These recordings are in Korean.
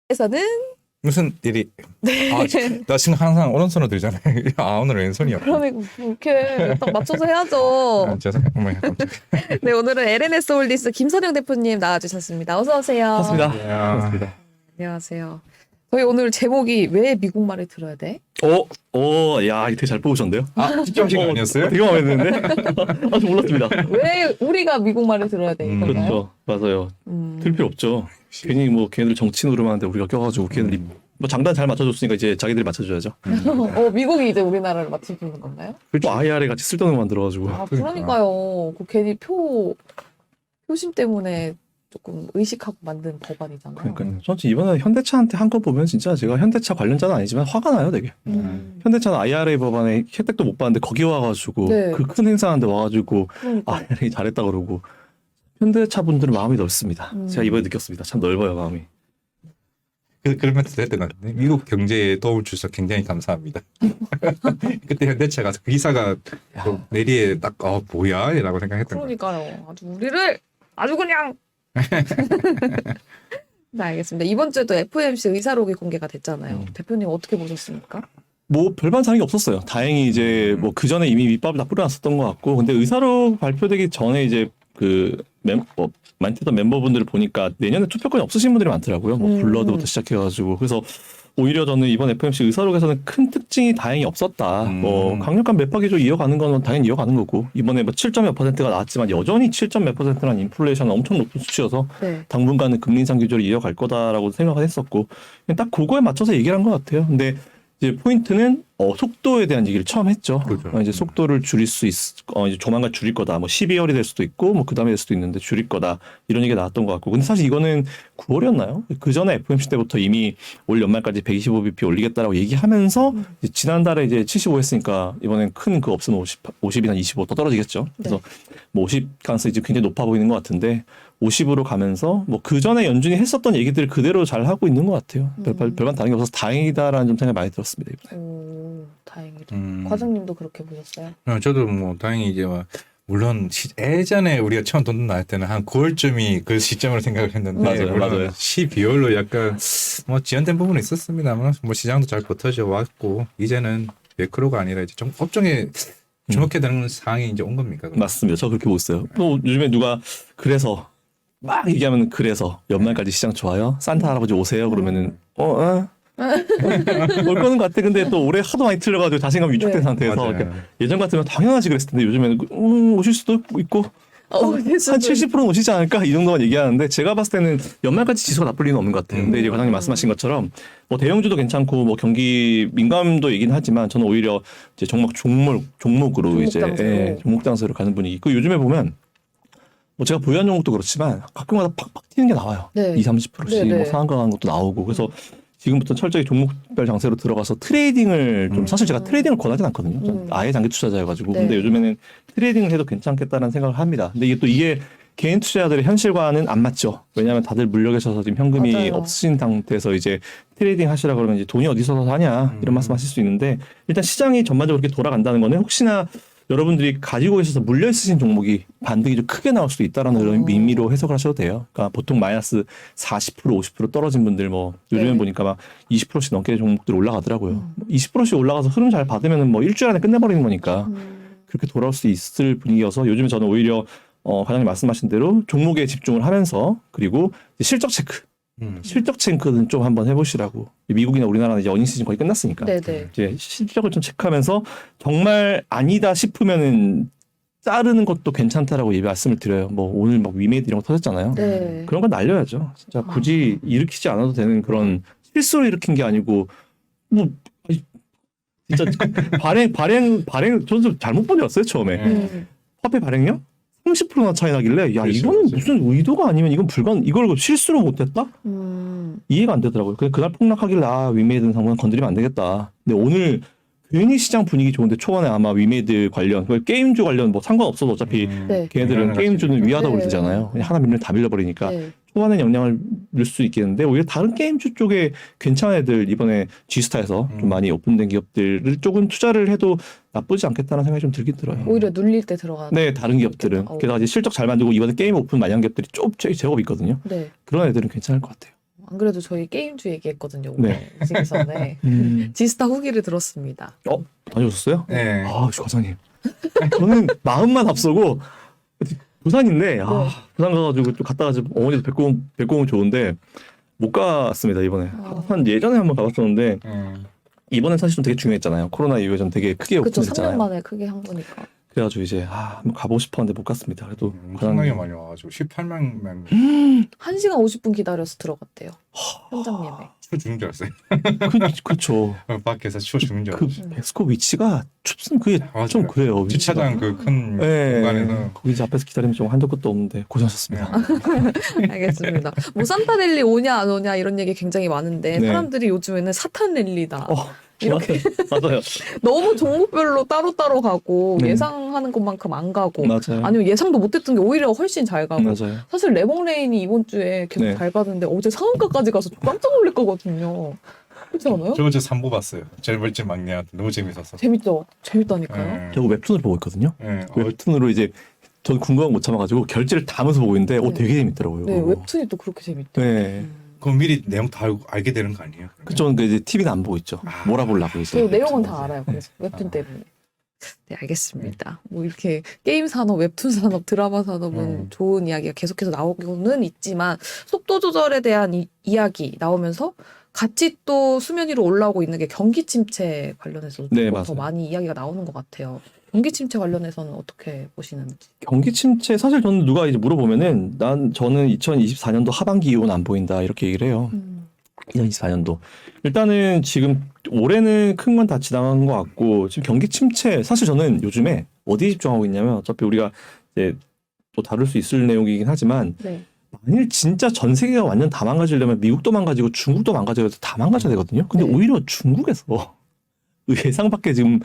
에서는 무슨 일이? 네. 나 지금 항상 오른손으로 들잖아요. 오늘 왼손이야. 그러면 이렇게 딱 맞춰서 해야죠. 죄송해요. 어머니, 깜짝이야. 네, 오늘은 LNS 홀디스 김선영 대표님 나와주셨습니다. 어서 오세요. 반갑습니다. 야. 반갑습니다. 안녕하세요. 저희 오늘 제목이 왜 미국 말을 들어야 돼? 야, 이거 되게 잘 뽑으셨는데요? 진짜 하신 거 아니었어요? 되게 마음에 드는데? 저 몰랐습니다. 왜 우리가 미국 말을 들어야 돼? 이건가요? 그렇죠. 맞아요. 들 필요 없죠. 괜히 뭐 걔네들 정치 노름하는데 우리가 껴가지고 걔네들이 뭐 장단 잘 맞춰줬으니까 이제 자기들이 맞춰줘야죠. 미국이 이제 우리나라를 맞춰주는 건가요? 그리고 IR에 같이 쓸데없는 거 만들어가지고. 아, 그러니까요. 그 괜히 표심 때문에 조금 의식하고 만든 법안이잖아요. 그러니까요. 전 이번에 현대차한테 한 거 보면 진짜 제가 현대차 관련자는 아니지만 화가 나요, 되게. 현대차는 IRA 법안에 혜택도 못 받는데 거기 와가지고 네. 그 큰 행사하는데 와가지고 그러니까. IRA 잘했다 그러고 현대차 분들은 마음이 넓습니다. 제가 이번에 느꼈습니다. 참 넓어요, 마음이. 그런 멘트 했던 것 같은데 미국 경제에 도움을 주셔서 굉장히 감사합니다. 그때 현대차가 기사가 또 내리에 딱 뭐야? 라고 생각했던 거예요. 그러니까요. 아주 우리를 아주 그냥. 네, 알겠습니다. 이번 주에도 FOMC 의사록이 공개가 됐잖아요. 대표님 어떻게 보셨습니까? 뭐 별반 사는 게 없었어요. 다행히 이제 뭐 그 전에 이미 밑밥을 다 뿌려놨었던 것 같고, 근데 의사록 발표되기 전에 이제 그 많던 멤버분들을 보니까 내년에 투표권이 없으신 분들이 많더라고요. 뭐 블러드부터 시작해가지고. 그래서 오히려 저는 이번 FOMC 의사록에서는 큰 특징이 다행히 없었다. 뭐 강력한 매파 기조 이어가는 건 당연히 이어가는 거고, 이번에 뭐 7.몇%가 나왔지만 여전히 7.몇 %라는 인플레이션은 엄청 높은 수치여서 네. 당분간은 금리 인상 기조를 이어갈 거다라고 생각을 했었고, 그냥 딱 그거에 맞춰서 얘기를 한 것 같아요. 근데 이제 포인트는 속도에 대한 얘기를 처음 했죠. 그렇죠. 이제 속도를 줄일 수 이제 조만간 줄일 거다. 뭐 12월이 될 수도 있고 뭐 그다음에 될 수도 있는데 줄일 거다. 이런 얘기가 나왔던 것 같고. 근데 사실 이거는 9월이었나요? 그 전에 FOMC 때부터 이미 올 연말까지 125bp 올리겠다라고 얘기하면서 이제 지난달에 이제 75 했으니까 이번엔 큰 그 없으면 50이나 25 더 떨어지겠죠. 그래서 뭐 50 가능성이 이제 굉장히 높아 보이는 것 같은데 50으로 가면서 뭐 그 전에 연준이 했었던 얘기들 그대로 잘 하고 있는 것 같아요. 별반 다른 게 없어서 다행이다라는 좀 생각이 많이 들었습니다. 이번에. 오, 다행이다. 과장님도 그렇게 보셨어요? 저도 뭐 다행히 이제 물론 예전에 우리가 처음 돈 나올 때는 한 9월쯤이 그 시점으로 생각을 했는데 맞아요. 12월로 약간 뭐 지연된 부분이 있었습니다만 뭐 시장도 잘 버텨져 왔고 이제는 매크로가 아니라 이제 좀 업종에 주목해야 되는 상황이 이제 온 겁니까? 그럼? 맞습니다. 저 그렇게 보고 있어요. 또 요즘에 누가 그래서 막 얘기하면 그래서 연말까지 시장 좋아요? 산타 할아버지 오세요? 그러면은 올 거는 것 같아. 근데 또 올해 하도 많이 틀려가지고 자신감 위축된 네. 상태에서 맞아요. 그러니까 예전 같으면 당연하지 그랬을 텐데 요즘에는 오실 수도 있고 한 70%는 오시지 않을까 이 정도만 얘기하는데 제가 봤을 때는 연말까지 지수가 나쁠 리는 없는 것 같아요. 근데 이제 과장님 말씀하신 것처럼 뭐 대형주도 괜찮고 뭐 경기 민감도 얘기는 하지만 저는 오히려 이제 종목으로 이제 종목 장세로 가는 분위기 있고 요즘에 보면 뭐 제가 보유한 종목도 그렇지만 가끔가다 팍팍 튀는 게 나와요. 네. 20-30%씩 네, 네. 뭐 상한가 간 것도 나오고 그래서 지금부터 철저히 종목별 장세로 들어가서 트레이딩을 좀 사실 제가 트레이딩을 권하진 않거든요. 전 아예 장기 투자자여가지고 네. 근데 요즘에는 트레이딩을 해도 괜찮겠다는 생각을 합니다. 근데 이게 개인 투자자들의 현실과는 안 맞죠. 왜냐하면 다들 물려 계셔서 지금 현금이 맞아요. 없으신 상태에서 이제 트레이딩 하시라 그러면 이제 돈이 어디서 사냐 이런 말씀하실 수 있는데 일단 시장이 전반적으로 그렇게 돌아간다는 거는 혹시나 여러분들이 가지고 계셔서 물려 있으신 종목이 반등이 좀 크게 나올 수도 있다라는 그런 의미로 해석을 하셔도 돼요. 그러니까 보통 마이너스 40% 50% 떨어진 분들 뭐 요즘에 네. 보니까 막 20%씩 넘게 종목들 올라가더라고요. 20%씩 올라가서 흐름 잘 받으면은 뭐 일주일 안에 끝내버리는 거니까 그렇게 돌아올 수 있을 분위기여서 요즘에 저는 오히려 과장님 말씀하신 대로 종목에 집중을 하면서 그리고 실적 체크. 실적 체크는 좀 한번 해보시라고. 미국이나 우리나라는 이제 어닝 시즌 거의 끝났으니까. 네네. 이제 실적을 좀 체크하면서 정말 아니다 싶으면은 자르는 것도 괜찮다라고 말씀을 드려요. 뭐 오늘 막 위메이드 이런 거 터졌잖아요. 네. 그런 건 날려야죠. 진짜 굳이 일으키지 않아도 되는 그런 실수를 일으킨 게 아니고 뭐 진짜 발행 저는 좀 잘못 번역했어요 처음에. 화폐 발행량 30%나 차이 나길래 야 그렇죠, 이거는 그렇죠. 무슨 의도가 아니면 이건 이걸 실수로 못했다? 이해가 안 되더라고요. 그날 폭락하길래 위메이드 상황은 건드리면 안 되겠다. 근데 오늘 괜히 시장 분위기 좋은데 초반에 아마 위메이드 관련 게임주 관련 뭐 상관없어도 어차피 네. 걔네들은 게임주는 위하다 네. 그러잖아요. 그냥 하나 밀면 다 밀려버리니까 네. 초반에 영향을 줄 수 있겠는데 오히려 다른 게임주 쪽에 괜찮은 애들 이번에 G스타에서 좀 많이 오픈된 기업들을 조금 투자를 해도 나쁘지 않겠다는 생각이 좀 들긴 들어요. 오히려 눌릴 때 들어가. 네, 다른 기업들은 좋겠다. 게다가 이제 실적 잘 만들고 이번에 게임 오픈 마냥 기업들이 제법 있거든요. 네. 그런 애들은 괜찮을 것 같아요. 안 그래도 저희 게임주 얘기했거든요. 네. 오늘 지기전에 지스타 후기를 들었습니다. 다녀오셨어요? 네. 아, 과장님. 저는 마음만 앞서고 부산인데 부산 가가지고 또 갔다 가지고 어머니도 뵙고 좋은데 못 갔습니다 이번에. 한 예전에 한번 가봤었는데 이번엔 사실 좀 되게 중요했잖아요. 코로나 이후에 좀 되게 크게 그쵸, 3년 오픈했잖아요. 만에 크게 한 거니까. 그래가지고 이제 한번 가보고 싶었는데 못 갔습니다. 그래도 엄청나게 많이 와가지고 18만 명 1시간 50분 기다려서 들어갔대요. 현장 예매. 추워 죽는 줄 알았어요. 그렇죠. 밖에서 추워 죽는 줄 그 알았어요. 엑스코 위치가 춥슨 그게 맞아요. 좀 그래요. 위치가. 주차장 그 큰 네. 공간에서 거기 이제 앞에서 기다리면 좀 한도 끝도 없는데 고생하셨습니다. 알겠습니다. 뭐 산타랠리 오냐 안 오냐 이런 얘기 굉장히 많은데 네. 사람들이 요즘에는 사탄랠리다. 이렇게 맞아요. 너무 종목별로 따로따로 가고 네. 예상하는 것만큼 안 가고 맞아요. 아니면 예상도 못했던 게 오히려 훨씬 잘 가고 맞아요. 사실 레몬레인이 이번 주에 계속 네. 잘 가는데 어제 상한가까지 가서 깜짝 놀랄 거거든요. 그렇지 않아요? 저 어제 3부 봤어요. 제일 멀찍 막내한테 너무 재밌었어. 재밌죠? 재밌다니까요. 저 웹툰을 보고 있거든요. 네. 웹툰으로 이제 전 궁금한 거 못 참아가지고 결제를 다 하면서 보고 있는데 네. 되게 재밌더라고요. 네, 그거. 웹툰이 또 그렇게 재밌대. 네. 그럼 미리 내용 다 알게 되는 거 아니에요? 그쵸. 이제 TV는 안 보고 있죠. 아. 몰아보려고 이제. 저 내용은 다 맞아요. 알아요. 그래서 웹툰 아. 때문에. 네, 알겠습니다. 뭐 이렇게 게임 산업, 웹툰 산업, 드라마 산업은 좋은 이야기가 계속해서 나오고는 있지만 속도 조절에 대한 이야기 나오면서 같이 또 수면 위로 올라오고 있는 게 경기 침체 관련해서 네, 조금 맞아요. 더 많이 이야기가 나오는 것 같아요. 경기 침체 관련해서는 어떻게 보시는지. 경기 침체 사실 저는 누가 이제 물어보면은 저는 2024년도 하반기 이후는 안 보인다 이렇게 얘기를 해요. 2024년도 일단은 지금 올해는 큰 건 다 지나간 것 같고 지금 경기 침체 사실 저는 요즘에 어디에 집중하고 있냐면 어차피 우리가 이제 또 다룰 수 있을 내용이긴 하지만 네. 만일 진짜 전 세계가 완전 다 망가지려면 미국도 망가지고 중국도 망가져야 다 망가져야 되거든요. 근데 네. 오히려 중국에서 예상 밖에 지금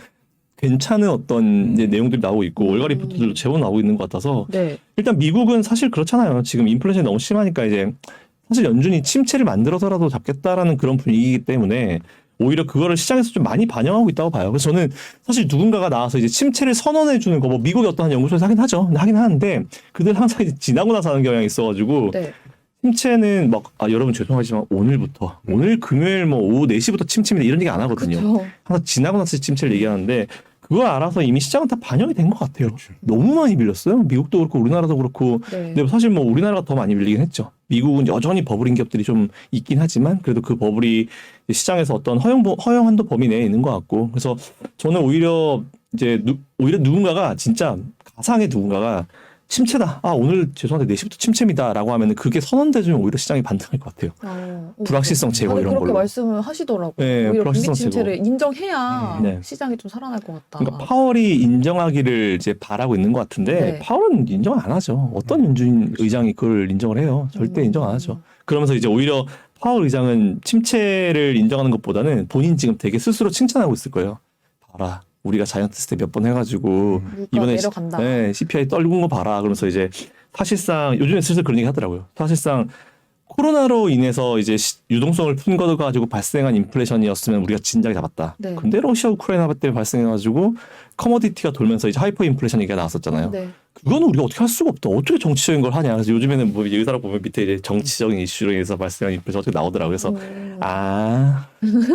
괜찮은 어떤 이제 내용들이 나오고 있고 월가 리포트들도 제법 나오고 있는 것 같아서 네. 일단 미국은 사실 그렇잖아요. 지금 인플레이션이 너무 심하니까 이제 사실 연준이 침체를 만들어서라도 잡겠다라는 그런 분위기이기 때문에 오히려 그거를 시장에서 좀 많이 반영하고 있다고 봐요. 그래서 저는 사실 누군가가 나와서 이제 침체를 선언해 주는 거, 뭐 미국의 어떤 연구소에서 하긴 하죠. 근데 하긴 하는데 그들 항상 이제 지나고 나서 하는 경향이 있어가지고 네. 침체는 막 여러분 죄송하지만 오늘부터 오늘 금요일 뭐 오후 4시부터 침체입니다 이런 얘기 안 하거든요. 그렇죠. 항상 지나고 나서 침체를 얘기하는데 그걸 알아서 이미 시장은 다 반영이 된 것 같아요. 그렇죠. 너무 많이 밀렸어요. 미국도 그렇고 우리나라도 그렇고. 네. 근데 사실 뭐 우리나라가 더 많이 밀리긴 했죠. 미국은 여전히 버블인 기업들이 좀 있긴 하지만 그래도 그 버블이 시장에서 어떤 허용 한도 범위 내에 있는 것 같고. 그래서 저는 오히려 이제 오히려 누군가가 진짜 가상의 누군가가 침체다. 오늘 죄송한데 4시부터 침체입니다라고 하면은 그게 선언돼주면 오히려 시장이 반등할 것 같아요. 불확실성 제거 다들 이런 그렇게 걸로. 말씀을 하시더라고요. 네, 오히려 불확실성 경기 침체를 인정해야 네. 시장이 좀 살아날 것 같다. 그러니까 파월이 인정하기를 이제 바라고 있는 것 같은데 네. 파월은 인정 안 하죠. 어떤 연준 의장이 그걸 인정을 해요? 절대 인정 안 하죠. 그러면서 이제 오히려 파월 의장은 침체를 인정하는 것보다는 본인 지금 되게 스스로 칭찬하고 있을 거예요. 봐라. 우리가 자이언트 스텝 몇 번 해가지고 물가 이번에 내려간다. 네, CPI 떨군 거 봐라. 그러면서 이제 사실상 요즘에 슬슬 그런 얘기 하더라고요. 사실상 코로나로 인해서 이제 유동성을 푼 거 가지고 발생한 인플레이션이었으면 우리가 진작에 잡았다. 네. 근데 러시아 우크라이나 때문에 발생해가지고 커머디티가 돌면서 이제 하이퍼 인플레이션 얘기가 나왔었잖아요. 네. 그거는 우리가 어떻게 할 수가 없다. 어떻게 정치적인 걸 하냐. 그래서 요즘에는 뭐 의사라 보면 밑에 이제 정치적인 이슈로 인해서 발생한 인플레이션 어떻게 나오더라고요. 그래서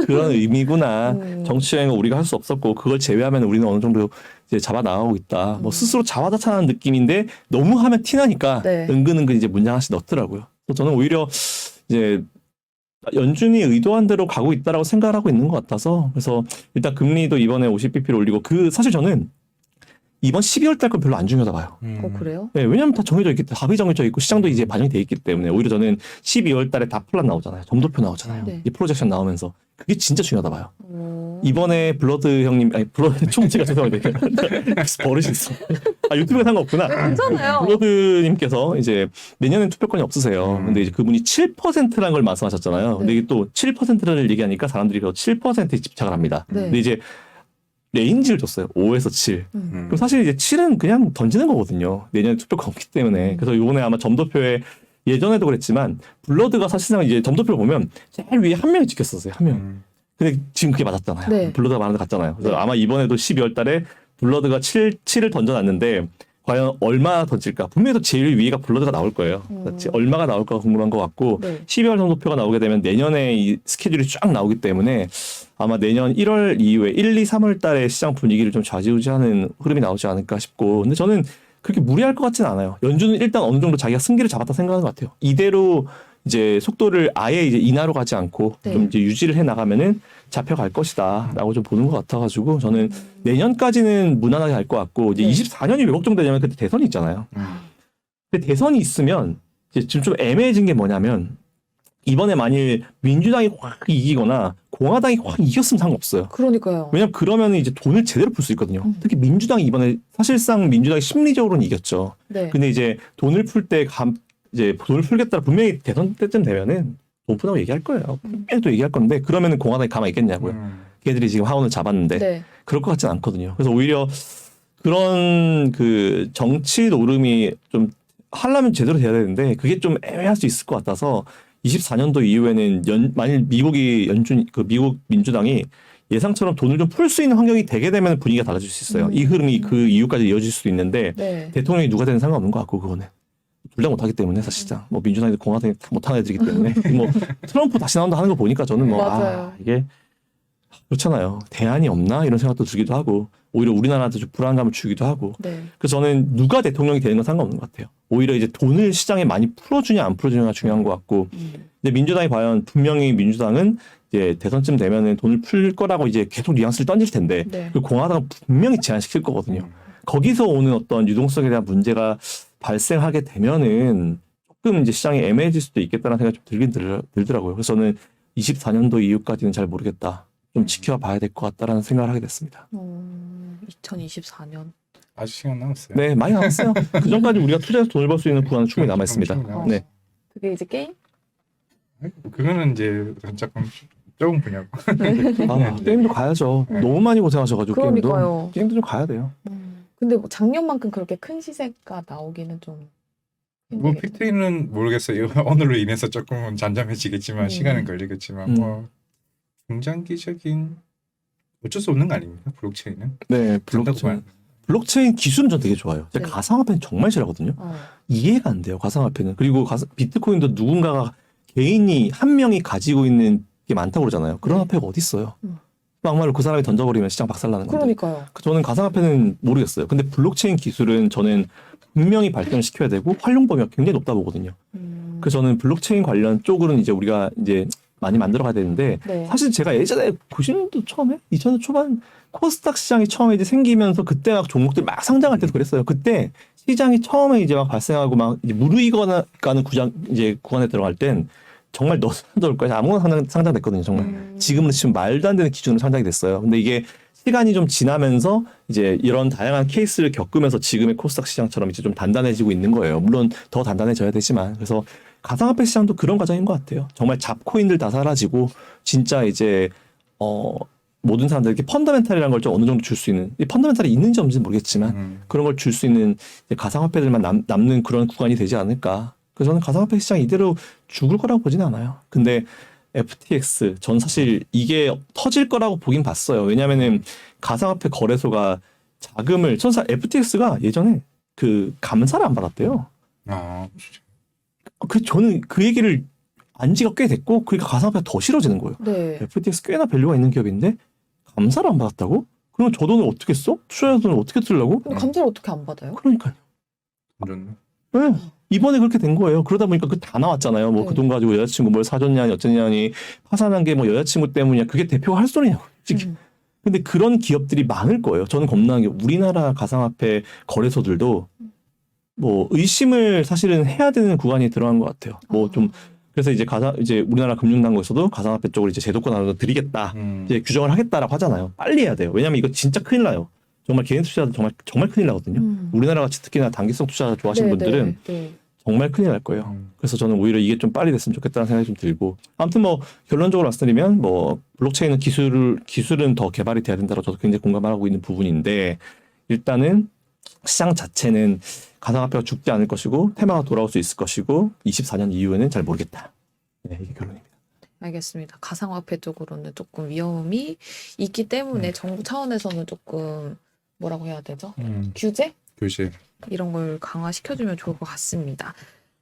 그런 의미구나. 정치적인 거 우리가 할 수 없었고 그걸 제외하면 우리는 어느 정도 이제 잡아 나가고 있다. 뭐 스스로 자화자찬하는 느낌인데 너무 하면 티나니까 네. 은근 이제 문장 하나씩 넣더라고요. 그래서 저는 오히려 이제 연준이 의도한 대로 가고 있다라고 생각을 하고 있는 것 같아서 그래서 일단 금리도 이번에 50bp를 올리고 사실 저는 이번 12월 달 건 별로 안 중요하다 봐요. 그래요? 네, 왜냐하면 다 정해져 있기 때문에 답이 정해져 있고 시장도 이제 반영이 돼 있기 때문에 오히려 저는 12월 달에 다 플랜 나오잖아요. 점도표 나오잖아요. 네. 이 프로젝션 나오면서 그게 진짜 중요하다 봐요. 이번에 블러드 형님 블러드 총재가 죄송합니다. 버릇이 있어. 유튜브에 상관없구나. 괜찮아요. 블러드님께서 이제 내년엔 투표권이 없으세요. 근데 이제 그분이 7%라는 걸 말씀하셨잖아요. 근데 이게 또 7%를 얘기하니까 사람들이 그 7%에 집착을 합니다. 네. 근데 이제 레인지를 줬어요. 5에서 7. 그럼 사실 이제 7은 그냥 던지는 거거든요. 내년에 투표가 없기 때문에. 그래서 이번에 아마 점도표에 예전에도 그랬지만 블러드가 사실상 이제 점도표를 보면 제일 위에 한 명이 찍혔었어요. 한 명. 근데 지금 그게 맞았잖아요. 네. 블러드가 많은 데 갔잖아요. 그래서 네. 아마 이번에도 12월 달에 블러드가 7을 던져놨는데 과연 얼마나 던질까? 분명히 또 제일 위가 블러드가 나올 거예요. 그렇지? 얼마가 나올까 궁금한 것 같고 네. 12월 성적표가 나오게 되면 내년에 이 스케줄이 쫙 나오기 때문에 아마 내년 1월 이후에 1, 2, 3월 달에 시장 분위기를 좀 좌지우지하는 흐름이 나오지 않을까 싶고 근데 저는 그렇게 무리할 것 같지는 않아요. 연준은 일단 어느 정도 자기가 승기를 잡았다 생각하는 것 같아요. 이대로 이제 속도를 아예 이제 인하로 가지 않고 네. 좀 이제 유지를 해 나가면은 잡혀갈 것이다라고 좀 보는 것 같아가지고 저는 내년까지는 무난하게 갈 것 같고 이제 네. 24년이 왜 걱정되냐면 그때 대선이 있잖아요. 근데 대선이 있으면 이제 지금 좀 애매해진 게 뭐냐면 이번에 만일 민주당이 확 이기거나 공화당이 확 이겼으면 상관없어요. 그러니까요. 왜냐면 그러면 이제 돈을 제대로 풀 수 있거든요. 특히 민주당이 이번에 사실상 민주당이 심리적으로는 이겼죠. 네. 근데 이제 돈을 풀 때 이제 돈을 풀겠다 분명히 대선 때쯤 되면은 돈 푸다고 얘기할 거예요. 분명히 또 얘기할 건데 그러면은 공화당이 가만히 있겠냐고요. 걔들이 지금 하원을 잡았는데 네. 그럴 것 같진 않거든요. 그래서 오히려 그런 그 정치 노름이 좀 하려면 제대로 돼야 되는데 그게 좀 애매할 수 있을 것 같아서 24년도 이후에는 만일 미국 민주당이 예상처럼 돈을 좀 풀 수 있는 환경이 되게 되면 분위기가 달라질 수 있어요. 이 흐름이 그 이후까지 이어질 수도 있는데 네. 대통령이 누가 되는 상관없는 것 같고 그거는 둘 다 못하기 때문에 사실상 뭐 민주당이든 공화당이 다 못하는 애들이기 때문에 뭐 트럼프 다시 나온다 하는 거 보니까 저는 뭐 맞아요. 이게 그렇잖아요. 대안이 없나 이런 생각도 들기도 하고 오히려 우리나라한테 좀 불안감을 주기도 하고 네. 그래서 저는 누가 대통령이 되는 건 상관없는 것 같아요. 오히려 이제 돈을 시장에 많이 풀어주냐 안 풀어주냐가 중요한 것 같고 근데 민주당이 과연 분명히 민주당은 이제 대선쯤 되면은 돈을 풀 거라고 이제 계속 뉘앙스를 던질 텐데 네. 그 공화당은 분명히 제한시킬 거거든요. 거기서 오는 어떤 유동성에 대한 문제가 발생하게 되면은 조금 이제 시장이 애매해질 수도 있겠다는 생각이 좀 들긴 들더라고요. 그래서 저는 24년도 이후까지는 잘 모르겠다. 좀 지켜봐야 될 것 같다라는 생각을 하게 됐습니다. 2024년. 아직 시간 남았어요. 네, 많이 남았어요. 그 전까지 우리가 투자해서 돈을 벌 수 있는 구간은 충분히 남아 있습니다. 네. 그게 이제 게임? 그거는 이제 조금 분야고. 아, 게임도 가야죠. 너무 많이 고생하셔가지고 그러니까요. 게임도 좀 가야 돼요. 근데 뭐 작년만큼 그렇게 큰 시세가 나오기는 좀 뭐 힘들겠죠. 빅테이는 모르겠어요. 오늘로 인해서 조금은 잠잠해지겠지만 시간은 걸리겠지만 뭐 중장기적인 어쩔 수 없는 거 아닙니까? 블록체인은. 네, 블록체인 기술은 전 되게 좋아요. 제가 네. 가상화폐는 정말 싫어하거든요. 이해가 안 돼요, 가상화폐는. 그리고 비트코인도 누군가가 개인이 한 명이 가지고 있는 게 많다고 그러잖아요. 그런 화폐가 어디 있어요? 막말로 그 사람이 던져버리면 시장 박살나는 건데. 그러니까요. 저는 가상화폐는 모르겠어요. 근데 블록체인 기술은 저는 분명히 발전을 시켜야 되고 활용 범위가 굉장히 높다 보거든요. 그래서 저는 블록체인 관련 쪽으로는 이제 우리가 이제 많이 만들어 가야 되는데 네. 사실 제가 예전에 90년도 처음에 2000년 초반 코스닥 시장이 처음에 이제 생기면서 그때 막 종목들 막 상장할 때도 그랬어요. 그때 시장이 처음에 이제 막 발생하고 막 이제 무르익어가는 구간에 들어갈 땐 정말 너덜 거야. 아무거나 상장됐거든요. 정말. 지금은 지금 말도 안 되는 기준으로 상장이 됐어요. 근데 이게 시간이 좀 지나면서 이제 이런 다양한 케이스를 겪으면서 지금의 코스닥 시장처럼 이제 좀 단단해지고 있는 거예요. 물론 더 단단해져야 되지만. 그래서 가상화폐 시장도 그런 과정인 것 같아요. 정말 잡코인들 다 사라지고 진짜 이제 모든 사람들에게 펀더멘탈이라는 걸 좀 어느 정도 줄 수 있는 이 펀더멘탈이 있는지 없는지 모르겠지만 그런 걸 줄 수 있는 가상화폐들만 남는 그런 구간이 되지 않을까. 그래서 저는 가상화폐 시장 이대로 죽을 거라고 보지는 않아요. 근데 FTX 전 사실 이게 터질 거라고 보긴 봤어요. 왜냐하면은 가상화폐 거래소가 자금을 FTX가 예전에 그 감사를 안 받았대요. 저는 그 얘기를 안 지가 꽤 됐고 그러니까 가상화폐가 더 싫어지는 거예요. 네. FTX 꽤나 밸류가 있는 기업인데 감사를 안 받았다고? 그럼 저 돈을 어떻게 써? 투자자 돈을 어떻게 쓰려고? 근데 감사를 어떻게 안 받아요? 그러니까요. 좋네. 네. 이번에 그렇게 된 거예요. 그러다 보니까 그 다 나왔잖아요. 뭐 네. 그 돈 가지고 여자친구 뭘 사줬냐니 어쩌냐니 파산한 게 뭐 여자친구 때문이야. 그게 대표가 할 소리냐고. 근데 그런 기업들이 많을 거예요. 저는 겁나는 게 우리나라 가상화폐 거래소들도 뭐 의심을 사실은 해야 되는 구간이 들어간 것 같아요. 뭐 좀 그래서 이제 우리나라 금융당국에서도 가상화폐 쪽으로 이제 제도권 하나 드리겠다. 이제 규정을 하겠다라고 하잖아요. 빨리 해야 돼요. 왜냐면 이거 진짜 큰일 나요. 정말 개인 투자자도 정말 큰일 나거든요. 우리나라 같이 특히나 단기성 투자 좋아하시는 분들은 정말 큰일 날 거예요. 그래서 저는 오히려 이게 좀 빨리 됐으면 좋겠다는 생각이 좀 들고 아무튼 뭐 결론적으로 말씀드리면 뭐 블록체인은 기술은 더 개발이 돼야 된다고 저도 굉장히 공감하고 있는 부분인데 일단은 시장 자체는 가상화폐가 죽지 않을 것이고 테마가 돌아올 수 있을 것이고 24년 이후에는 잘 모르겠다. 네, 이게 결론입니다. 알겠습니다. 가상화폐 쪽으로는 조금 위험이 있기 때문에 정부 차원에서는 조금 뭐라고 해야 되죠? 규제? 교실. 이런 걸 강화시켜주면 좋을 것 같습니다.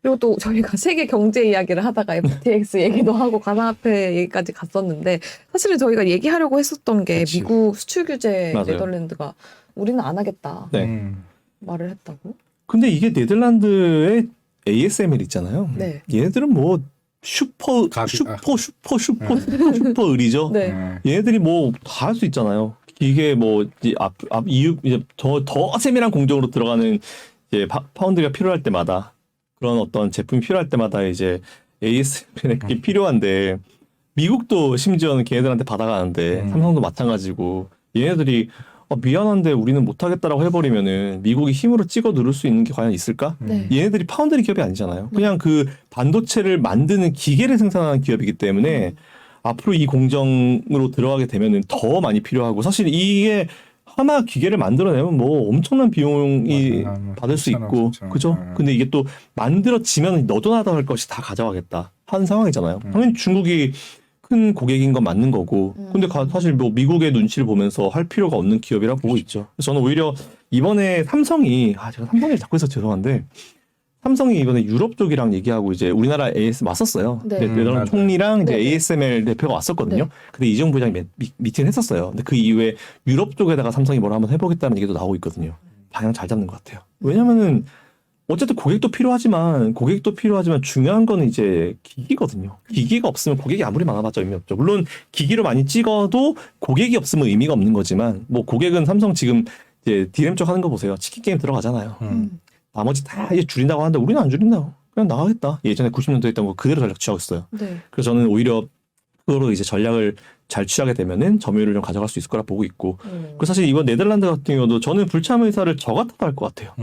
그리고 또 저희가 세계 경제 이야기를 하다가 FTX 얘기도 하고 가상화폐 얘기까지 갔었는데 사실은 저희가 얘기하려고 했었던 게 그치. 미국 수출 규제 맞아요. 네덜란드가 우리는 안 하겠다 네. 말을 했다고. 근데 이게 네덜란드의 ASML 있잖아요. 네. 얘네들은 뭐 슈퍼 의리죠. 네. 얘네들이 뭐 다 할 수 있잖아요. 이게 뭐 이유 이제 더 세밀한 공정으로 들어가는 이제 파운드가 필요할 때마다 그런 어떤 제품이 필요할 때마다 이제 ASML이 필요한데 미국도 심지어는 걔네들한테 받아가는데 삼성도 마찬가지고 얘네들이 미안한데 우리는 못하겠다라고 해버리면은 미국이 힘으로 찍어 누를 수 있는 게 과연 있을까? 네. 얘네들이 파운드리 기업이 아니잖아요. 그냥 그 반도체를 만드는 기계를 생산하는 기업이기 때문에 앞으로 이 공정으로 들어가게 되면은 더 많이 필요하고 사실 이게 하나 기계를 만들어내면 뭐 엄청난 비용이 받을 수 있고 그죠? 근데 이게 또 만들어지면 너도나도 할 것이 다 가져가겠다 하는 상황이잖아요. 당연히 중국이 큰 고객인 건 맞는 거고 근데 사실 뭐 미국의 눈치를 보면서 할 필요가 없는 기업이라고 보고 있죠. 그래서 저는 오히려 이번에 삼성이 제가 삼성을 자꾸 해서 죄송한데 삼성이 이번에 유럽 쪽이랑 얘기하고 이제 우리나라 AS 왔었어요. 네. 네덜란드 총리랑 이제 네. ASML 대표가 왔었거든요. 네. 근데 이재용 부장이 미팅을 했었어요. 근데 그 이후에 유럽 쪽에다가 삼성이 뭘 한번 해보겠다는 얘기도 나오고 있거든요. 방향 잘 잡는 것 같아요. 왜냐면은 어쨌든 고객도 필요하지만 중요한 거는 이제 기기거든요. 기기가 없으면 고객이 아무리 많아봤자 의미 없죠. 물론 기기로 많이 찍어도 고객이 없으면 의미가 없는 거지만 뭐 고객은 삼성 지금 이제 디램 쪽 하는 거 보세요. 치킨 게임 들어가잖아요. 나머지 다 이제 줄인다고 하는데 우리는 안 줄인다고. 그냥 나가겠다. 예전에 90년도에 했던 거 그대로 전략 취하고 있어요. 네. 그래서 저는 오히려 그거로 이제 전략을 잘 취하게 되면은 점유율을 좀 가져갈 수 있을 거라 보고 있고. 그리고 사실 이번 네덜란드 같은 경우도 저는 불참 의사를 저 같아도 할 것 같아요.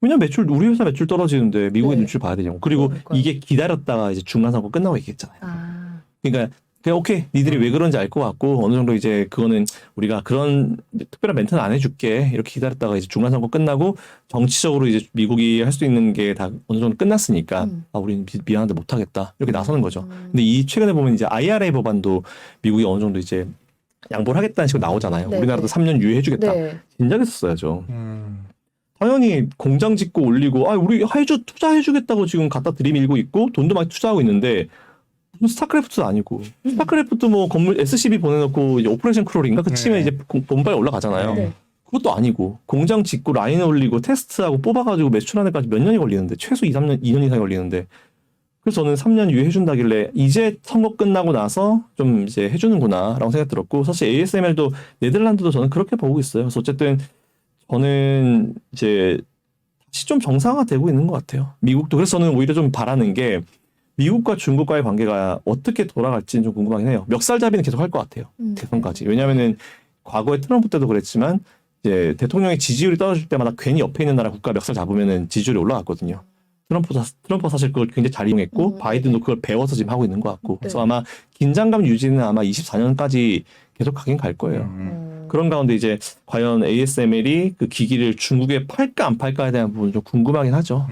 왜냐면 우리 회사 매출 떨어지는데 미국의 네. 눈치를 봐야 되냐고. 그리고 그러니까요. 이게 기다렸다가 이제 중간 선거 끝나고 얘기했잖아요. 아. 그러니까 그냥 오케이 니들이 왜 그런지 알 것 같고 어느 정도 이제 그거는 우리가 그런 특별한 멘트는 안 해줄게 이렇게 기다렸다가 이제 중간 선거 끝나고 정치적으로 이제 미국이 할 수 있는 게 다 어느 정도 끝났으니까 우리는 미안한데 못하겠다 이렇게 나서는 거죠. 근데 이 최근에 보면 이제 IRA 법안도 미국이 어느 정도 이제 양보를 하겠다는 식으로 나오잖아요. 네, 우리나라도 네. 3년 유예해주겠다. 네. 진작에 했었어야죠. 당연히 공장 짓고 올리고 우리 투자해주겠다고 지금 갖다 들이밀고 있고 돈도 많이 투자하고 있는데 무슨 스타크래프트도 아니고 스타크래프트 뭐 건물 SCB 보내놓고 이제 오퍼레이션 크롤인가 그 치면 이제 본발 올라가잖아요. 네. 그것도 아니고 공장 짓고 라인 올리고 테스트하고 뽑아가지고 매출하는 데까지 몇 년이 걸리는데 최소 2년 이상이 걸리는데 그래서 저는 3년 유예해준다길래 이제 선거 끝나고 나서 좀 이제 해주는구나라고 생각 들었고 사실 ASML도 네덜란드도 저는 그렇게 보고 있어요. 그래서 어쨌든 저는 이제 다시 좀 정상화되고 있는 것 같아요. 미국도. 그래서 저는 오히려 좀 바라는 게 미국과 중국과의 관계가 어떻게 돌아갈지는 좀 궁금하긴 해요. 멱살잡이는 계속 할 것 같아요. 대선까지. 왜냐하면은 과거에 트럼프 때도 그랬지만 이제 대통령의 지지율이 떨어질 때마다 괜히 옆에 있는 나라 국가 멱살 잡으면은 지지율이 올라갔거든요. 트럼프 사실 그걸 굉장히 잘 이용했고 바이든도 그걸 배워서 지금 하고 있는 것 같고. 그래서 아마 긴장감 유지는 아마 24년까지 계속 가긴 갈 거예요. 그런 가운데 이제 과연 ASML이 그 기기를 중국에 팔까 안 팔까에 대한 부분이 좀 궁금하긴 하죠.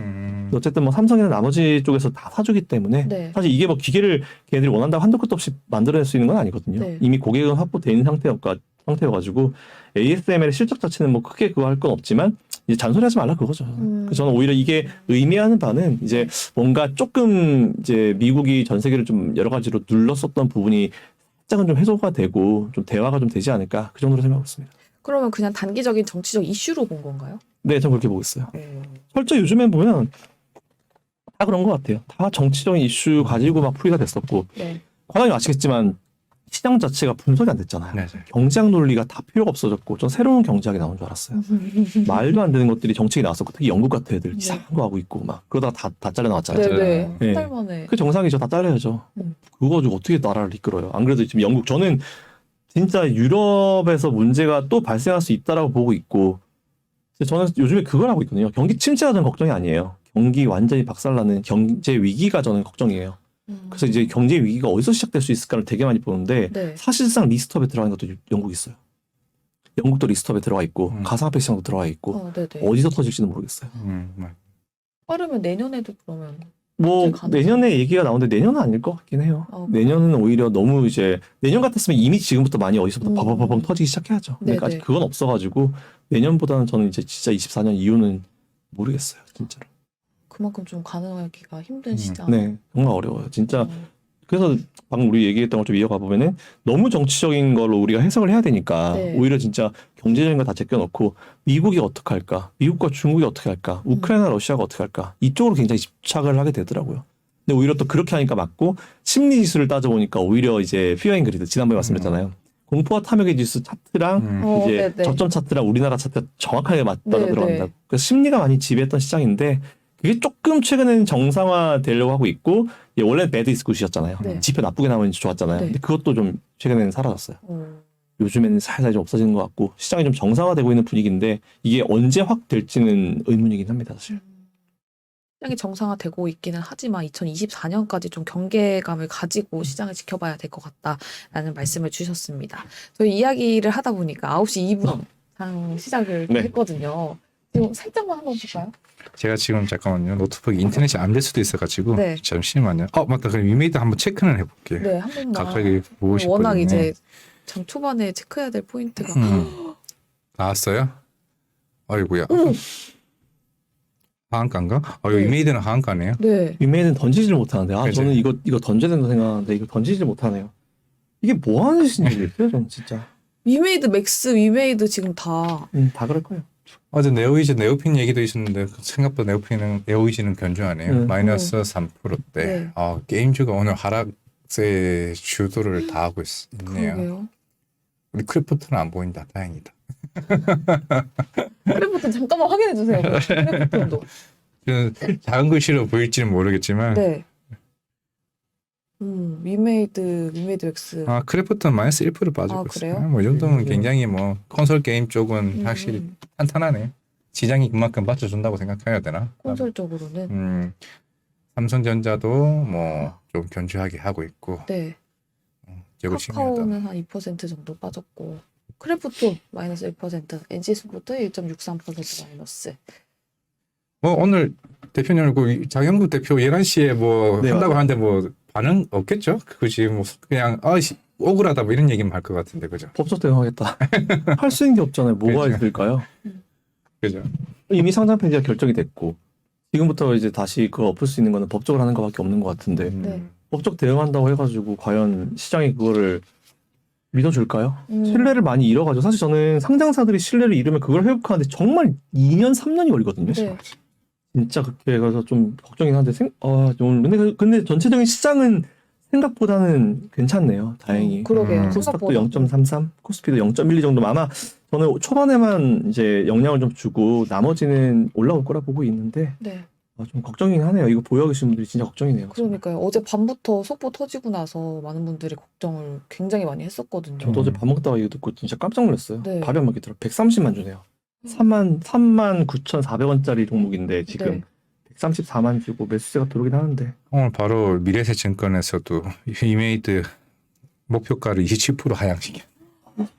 어쨌든 뭐 삼성이나 나머지 쪽에서 다 사주기 때문에 네. 사실 이게 뭐 기계를 걔네들이 원한다고 한도 끝도 없이 만들어낼 수 있는 건 아니거든요. 네. 이미 고객은 확보되어 있는 상태여가지고 ASML의 실적 자체는 뭐 크게 그거 할 건 없지만 이제 잔소리하지 말라 그거죠. 그래서 저는 오히려 이게 의미하는 바는 이제 뭔가 조금 이제 미국이 전 세계를 좀 여러 가지로 눌렀었던 부분이 살짝은 좀 해소가 되고 좀 대화가 좀 되지 않을까 그 정도로 생각하고 있습니다. 그러면 그냥 단기적인 정치적 이슈로 본 건가요? 네, 저는 그렇게 보고 있어요. 설정 요즘엔 보면 다 그런 것 같아요. 다 정치적인 이슈 가지고 막 풀이가 됐었고 네. 과장님 아시겠지만 시장 자체가 분석이 안 됐잖아요. 맞아요. 경제학 논리가 다 필요가 없어졌고 전 새로운 경제학이 나온 줄 알았어요. 말도 안 되는 것들이 정책이 나왔었고 특히 영국 같은 애들 이상한 거 하고 있고 막 그러다가 다 잘려 나왔잖아요. 네네. 네. 한 달 만에. 그 정상이죠. 다 잘려야죠. 그거 가지고 어떻게 나라를 이끌어요. 안 그래도 지금 영국 저는 진짜 유럽에서 문제가 또 발생할 수 있다라고 보고 있고 저는 요즘에 그걸 하고 있거든요. 경기 침체가 저는 걱정이 아니에요. 경기 완전히 박살나는 경제 위기가 저는 걱정이에요. 그래서 이제 경제 위기가 어디서 시작될 수 있을까를 되게 많이 보는데 네. 사실상 리스트업에 들어가는 것도 영국이 있어요. 영국도 리스트업에 들어가 있고 가상화폐 시장도 들어가 있고 네네. 어디서 터질지는 모르겠어요. 빠르면 내년에도 그러면. 뭐 가능성. 내년에 얘기가 나오는데 내년은 아닐 것 같긴 해요. 내년은 오히려 너무 이제 내년 같았으면 이미 지금부터 많이 어디서부터 버벅버벅 터지기 시작해야죠. 근데 네네. 아직 그건 없어가지고 내년보다는 저는 이제 진짜 24년 이후는 모르겠어요, 진짜로. 그만큼 좀 가능하기가 힘든 시장. 네, 정말 어려워요, 진짜. 음. 그래서 방금 우리 얘기했던 걸 좀 이어가 보면은 너무 정치적인 걸로 우리가 해석을 해야 되니까 네. 오히려 진짜 경제적인 거 다 제껴놓고 미국이 어떻게 할까, 미국과 중국이 어떻게 할까, 우크라이나 러시아가 어떻게 할까 이쪽으로 굉장히 집착을 하게 되더라고요. 근데 오히려 또 그렇게 하니까 맞고 심리 지수를 따져보니까 오히려 이제 피어 인 그리드 지난번에 말씀드렸잖아요. 공포와 탐욕의 지수 차트랑 이제 네네. 저점 차트랑 우리나라 차트가 정확하게 맞더라 네네. 들어간다. 그래서 심리가 많이 지배했던 시장인데 그게 조금 최근에는 정상화 되려고 하고 있고 원래 배드 이스굿이었잖아요. 네. 지표 나쁘게 나오면 좋았잖아요. 네. 근데 그것도 좀 최근에는 사라졌어요. 어. 요즘에는 살살 좀 없어지는 것 같고 시장이 좀 정상화되고 있는 분위기인데 이게 언제 확 될지는 의문이긴 합니다, 사실. 시장이 정상화되고 있기는 하지만 2024년까지 좀 경계감을 가지고 시장을 지켜봐야 될 것 같다라는 말씀을 주셨습니다. 저희 이야기를 하다 보니까 9시 2분 장 시작을 네. 했거든요. 지금 살짝만 한번 볼까요? 제가 지금 잠깐만요. 노트북 인터넷이 안 될 수도 있어가지고 네. 잠시만요. 맞다. 그럼 위메이드 한번 체크는 해볼게요. 네, 한 번만. 갑자기 보고 싶거든요. 워낙 이제 장 초반에 체크해야 될 포인트가 나왔어요? 아이고야. 어머! 하한가인가? 네. 위메이드는 하한가네요. 네. 위메이는 던지질 못하는데 그치. 저는 이거 던져야 된다 생각하는데 이거 던지질 못하네요. 이게 뭐 하는 짓인지 모르겠어요, 저는 진짜. 위메이드 맥스, 위메이드 지금 다 다 그럴 거예요. 어제 네오이즈 네오핀 얘기도 있었는데 생각보다 네오이즈는 견조하네요. 마이너스 3%대. 네. 게임주가 오늘 하락세 주도를 다 하고 있네요. 그러게요. 우리 크래프트는 안 보인다. 다행이다. 크래프트 잠깐만 확인해 주세요. 크래프트도. 저는 작은 글씨로 보일지는 모르겠지만 네. 위메이드 맥스. 크래프트는 마이너스 1% 빠지고 아, 있어요. 그래요? 뭐 이 정도면 굉장히 뭐 콘솔 게임 쪽은 확실히 음, 탄탄하네요. 시장이 그만큼 받쳐준다고 생각해야 되나? 콘솔 쪽으로는. 삼성전자도 뭐 좀 견조하게 하고 있고 네. 이거 중요하다. 카카오는 한 2% 정도 빠졌고 크래프트 마이너스 1%, NC스포츠 1.63% 마이너스. 뭐 오늘 대표님 그 장영구 대표 11시에 뭐 네, 한다고 맞아요. 하는데 뭐 반응 없겠죠? 그지 뭐 그냥 억울하다 뭐 이런 얘기만 할 것 같은데 그죠? 법적 대응하겠다. 할 수 있는 게 없잖아요. 뭐가 그렇죠. 있을까요? 그죠? 이미 상장 폐지가 결정이 됐고 지금부터 이제 다시 그거 엎을 수 있는 거는 법적으로 하는 것밖에 없는 것 같은데 네. 법적 대응한다고 해가지고 과연 시장이 그거를 믿어줄까요? 음. 신뢰를 많이 잃어가지고 사실 저는 상장사들이 신뢰를 잃으면 그걸 회복하는데 정말 2년 3년이 걸리거든요. 네. 진짜 그렇게 해서 좀 걱정이긴 한데 근데 전체적인 시장은 생각보다는 괜찮네요. 다행히. 그러게요. 코스닥도 생각보다. 0.33, 코스피도 0.12 정도 아마 저는 초반에만 이제 영향을 좀 주고 나머지는 올라올 거라 보고 있는데 네. 좀 걱정이긴 하네요. 이거 보유하고 계신 분들이 진짜 걱정이네요. 그러니까요. 어제 밤부터 속보 터지고 나서 많은 분들이 걱정을 굉장히 많이 했었거든요. 저도 어제 밥 먹다가 이거 듣고 진짜 깜짝 놀랐어요. 네. 밥이 안 먹겠더라. 130만 주네요. 39,400원짜리 종목인데 지금 네. 134만 주고 매수세가 들어오긴 하는데 오늘 바로 미래세증권에서도 위메이드 목표가를 27% 하향시켜.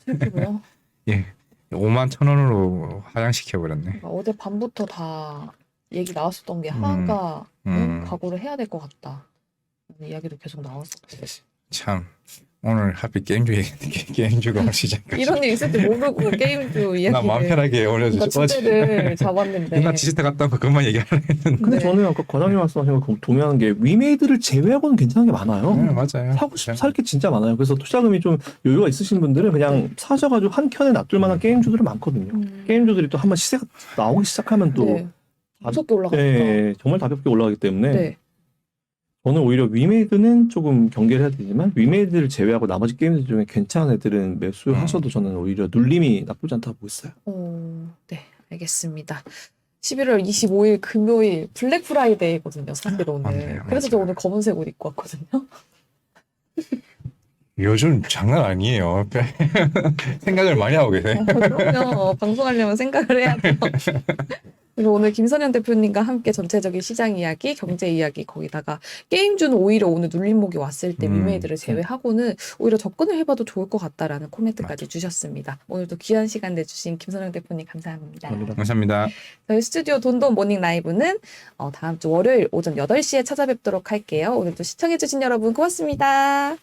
슬프고요. 예. 5만 1,000원으로 하향시켜 버렸네. 그러니까 어제 밤부터 다 얘기 나왔었던 게 하한가 각오를 해야 될 것 같다. 이런 이야기도 계속 나왔었고. 참 오늘 하필 게임주가 오늘 시작까지. 이런 일 있을 줄 모르고 게임도 이야기를. 나 마음 편하게 올려주지. 주제를 잡았는데. 나 지스타 갔다 고 그만 얘기하려 했는데. 근데 네. 저는 아까 과장님 말씀하신 거 동의하는 게 위메이드를 제외하고는 괜찮은 게 많아요. 네, 맞아요. 사고 싶 살 게 진짜 많아요. 그래서 투자금이 좀 여유가 있으신 분들은 그냥 사셔가지고 한 켠에 놔둘 만한 게임주들은 많거든요. 게임주들이 또 한번 시세가 나오기 시작하면 또 네. 무섭게 올라가니까. 네, 정말 가볍게 올라가기 때문에 네. 저는 오히려 위메이드는 조금 경계를 해야 되지만 위메이드를 제외하고 나머지 게임들 중에 괜찮은 애들은 매수하셔도 저는 오히려 눌림이 나쁘지 않다고 보고 있어요. 네, 알겠습니다. 11월 25일 금요일 블랙 프라이데이거든요, 사실 오늘. 맞네요, 그래서 저 맞아요. 오늘 검은색 옷 입고 왔거든요. 요즘 장난 아니에요. 생각을 많이 하고 계세요. 그럼요. 방송하려면 생각을 해야죠. 그래서 오늘 김선현 대표님과 함께 전체적인 시장 이야기, 경제 이야기, 거기다가 게임주는 오히려 오늘 눌림목이 왔을 때 위메이드를 제외하고는 오히려 접근을 해봐도 좋을 것 같다라는 코멘트까지 주셨습니다. 오늘도 귀한 시간 내주신 김선현 대표님 감사합니다. 감사합니다. 저희 스튜디오 돈돈 모닝 라이브는 다음 주 월요일 오전 8시에 찾아뵙도록 할게요. 오늘도 시청해주신 여러분 고맙습니다.